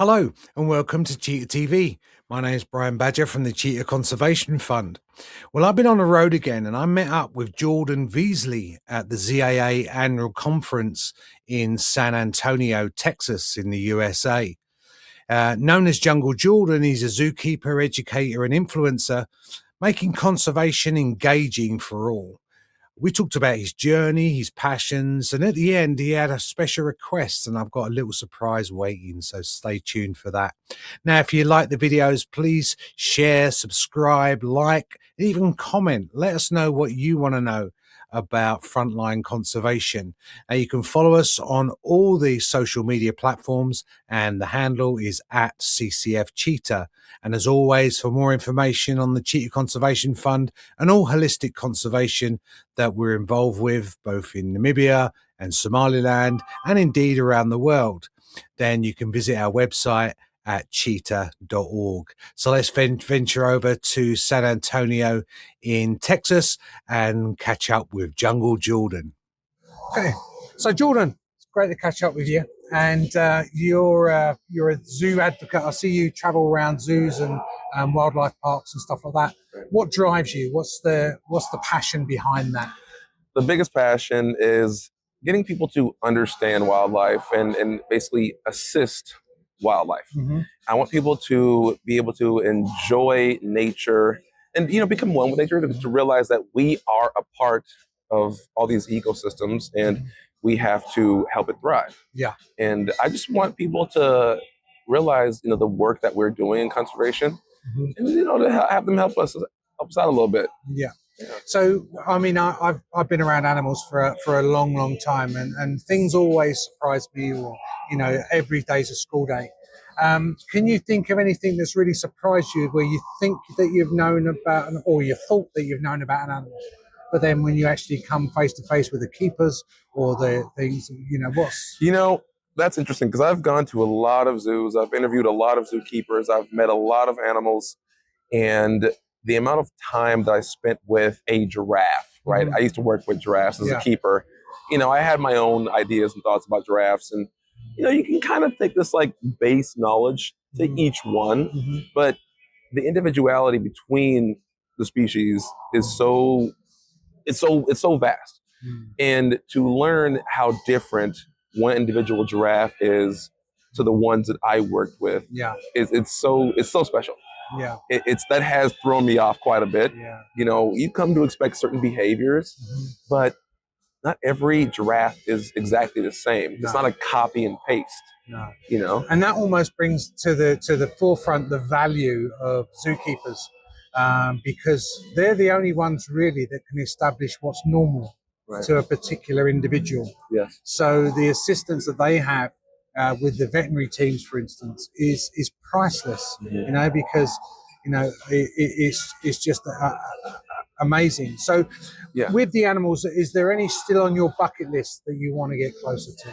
Hello and welcome to Cheetah TV. My name is Brian Badger from the Cheetah Conservation Fund. Well, I've been on the road again and I met up with Jordan Veasley at the ZAA Annual Conference in San Antonio, Texas in the USA. Known as Jungle Jordan, he's a zookeeper, educator and influencer, making conservation engaging for all. We talked about his journey, his passions, and at the end, he had a special request, and I've got a little surprise waiting, so stay tuned for that. Now, if you like the videos, please share, subscribe, like, and even comment. Let us know what you want to know about frontline conservation. You can follow us on all the social media platforms, and the handle is at CCF Cheetah. And as always, for more information on the Cheetah Conservation Fund and all holistic conservation that we're involved with, both in Namibia and Somaliland, and indeed around the world, then you can visit our website at cheetah.org. So let's venture over to San Antonio in Texas and catch up with Jungle Jordan. Okay, so Jordan, it's great to catch up with you. And you're a zoo advocate. I see you travel around zoos and wildlife parks and stuff like that. What drives you? What's the passion behind that? The biggest passion is getting people to understand wildlife and basically assist wildlife. I want people to be able to enjoy nature and become one with nature, to realize that we are a part of all these ecosystems and we have to help it thrive. Yeah. And I just want people to realize the work that we're doing in conservation and to have them help us out a little bit. Yeah. So, I mean, I've been around animals for a long time, and things always surprise me, or every day's a school day. Can you think of anything that's really surprised you, where you think that you've known about, or you thought that you've known about an animal, but then when you actually come face to face with the keepers or the things, what's... That's interesting, because I've gone to a lot of zoos. I've interviewed a lot of zookeepers. I've met a lot of animals, and the amount of time that I spent with a giraffe, right? I used to work with giraffes as a keeper. I had my own ideas and thoughts about giraffes, and you can kind of take this like base knowledge to each one, but the individuality between the species is so vast. And to learn how different one individual giraffe is to the ones that I worked with, it's so special. Yeah, it's that has thrown me off quite a bit. Yeah. You come to expect certain behaviors, but not every giraffe is exactly the same. It's not a copy and paste. No. And that almost brings to the forefront the value of zookeepers, because they're the only ones really that can establish what's normal to a particular individual. Yes. So the assistance that they have with the veterinary teams, for instance, is priceless. Because it's just amazing. So with the animals, is there any still on your bucket list that you want to get closer to?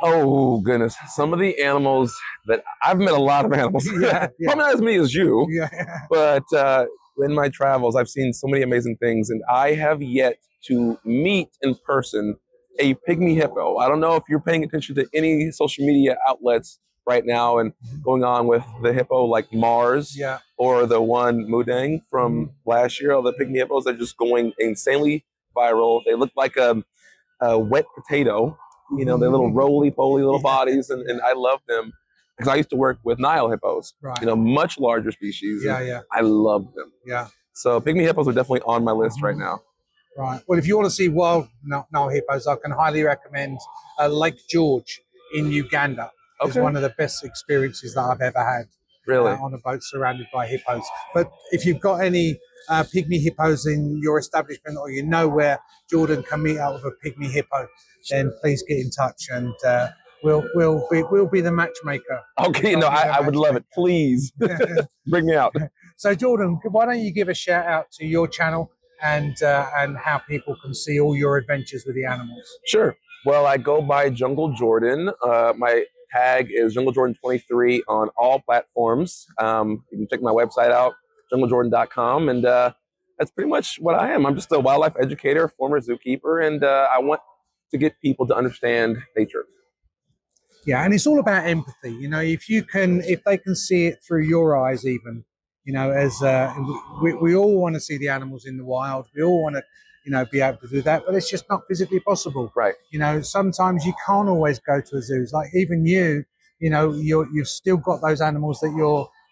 Oh goodness, some of the animals that I've met, a lot of animals. Probably not as many as you. But in my travels, I've seen so many amazing things, and I have yet to meet in person a pygmy hippo. I don't know if you're paying attention to any social media outlets right now and going on with the hippo like Mars or the one Mudang from last year. All the pygmy hippos are just going insanely viral. They look like a wet potato, they're little roly-poly little bodies, and I love them because I used to work with Nile hippos, much larger species. I love them. So pygmy hippos are definitely on my list right now. Right. Well, if you want to see wild Nile hippos, I can highly recommend Lake George in Uganda. It's one of the best experiences that I've ever had. Really? On a boat surrounded by hippos. But if you've got any pygmy hippos in your establishment, or where Jordan can meet up with a pygmy hippo, then please get in touch, and we'll be the matchmaker. Okay, I would love it. Please bring me out. So Jordan, why don't you give a shout out to your channel and how people can see all your adventures with the animals? Sure. Well, I go by Jungle Jordan. My tag is Jungle Jordan 23 on all platforms. You can check my website out, junglejordan.com, and that's pretty much what I am. I'm just a wildlife educator, former zookeeper, and I want to get people to understand nature. Yeah, and it's all about empathy. You know, if they can see it through your eyes, even, you know, as we all want to see the animals in the wild. We all want to, you know, be able to do that, but it's just not physically possible. Right. You know, sometimes you can't always go to a zoo. Like even you know, you've still got those animals that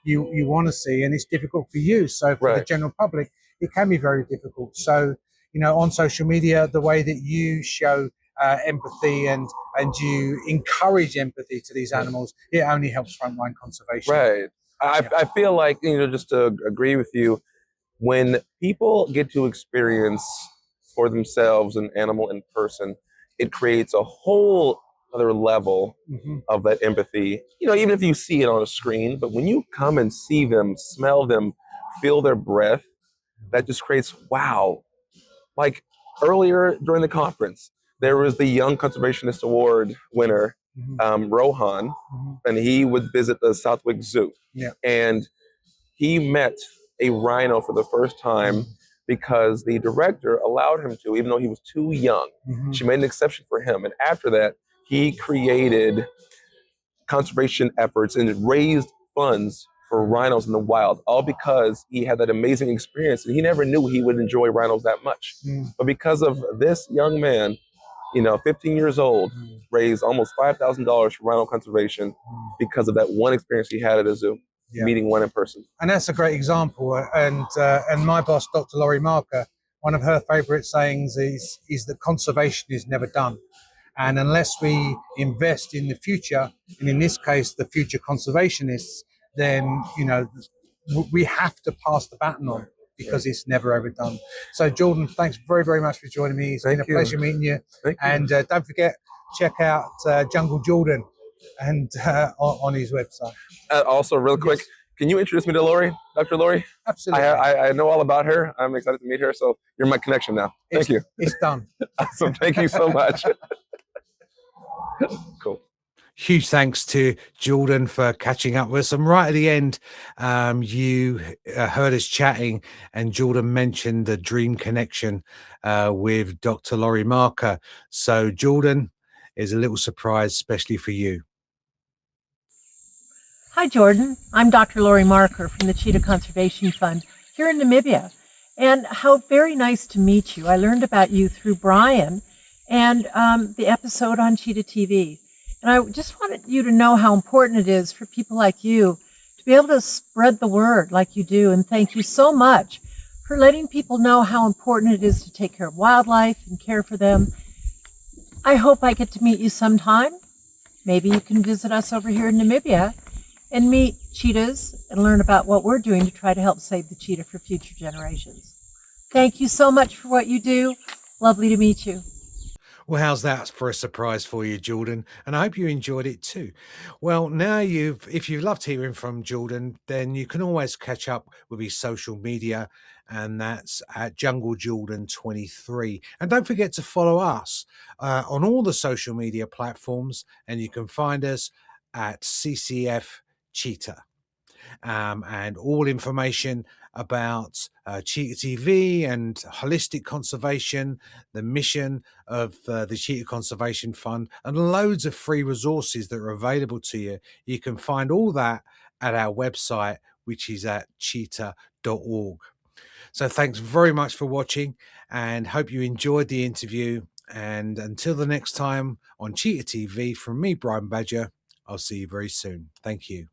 you want to see, and it's difficult for you. So for the general public, it can be very difficult. So, you know, on social media, the way that you show empathy and you encourage empathy to these animals, it only helps frontline conservation. Right. I feel like, you know, just to agree with you, when people get to experience for themselves an animal in person, it creates a whole other level of that empathy. You know, even if you see it on a screen, but when you come and see them, smell them, feel their breath, that just creates, wow. Like earlier during the conference, there was the Young Conservationist Award winner, Rohan, and he would visit the Southwick Zoo. Yeah. And he met a rhino for the first time because the director allowed him to, even though he was too young. She made an exception for him. And after that, he created conservation efforts and raised funds for rhinos in the wild, all because he had that amazing experience. And he never knew he would enjoy rhinos that much. But because of this young man, you know, 15 years old, raised almost $5,000 for rhino conservation because of that one experience he had at a zoo. Yeah. Meeting one in person. And that's a great example. And my boss, Dr. Laurie Marker, one of her favorite sayings is that conservation is never done. And unless we invest in the future, and in this case, the future conservationists, then, you know, we have to pass the baton on, because it's never ever done. So Jordan, thanks very, very much for joining me. It's been a pleasure meeting you. And don't forget, check out Jungle Jordan and on his website. Also, real quick, can you introduce me to Laurie, Dr. Laurie? Absolutely. I know all about her. I'm excited to meet her. So you're my connection now. Thank you. It's done. Awesome. Thank you so much. Cool. Huge thanks to Jordan for catching up with us. And right at the end, you heard us chatting, and Jordan mentioned the dream connection with Dr. Laurie Marker. So Jordan, is a little surprise, especially for you. Hi, Jordan. I'm Dr. Laurie Marker from the Cheetah Conservation Fund here in Namibia. And how very nice to meet you. I learned about you through Brian and the episode on Cheetah TV. And I just wanted you to know how important it is for people like you to be able to spread the word like you do. And thank you so much for letting people know how important it is to take care of wildlife and care for them. I hope I get to meet you sometime. Maybe you can visit us over here in Namibia and meet cheetahs and learn about what we're doing to try to help save the cheetah for future generations. Thank you so much for what you do. Lovely to meet you. Well, how's that for a surprise for you, Jordan? And I hope you enjoyed it too. Well, now if you've loved hearing from Jordan, then you can always catch up with his social media, and that's at Jungle Jordan 23. And don't forget to follow us on all the social media platforms, and you can find us at CCF Cheetah. And all information about Cheetah TV and holistic conservation, the mission of the Cheetah Conservation Fund, and loads of free resources that are available to you. You can find all that at our website, which is at cheetah.org. So thanks very much for watching, and hope you enjoyed the interview. And until the next time on Cheetah TV, from me, Brian Badger, I'll see you very soon. Thank you.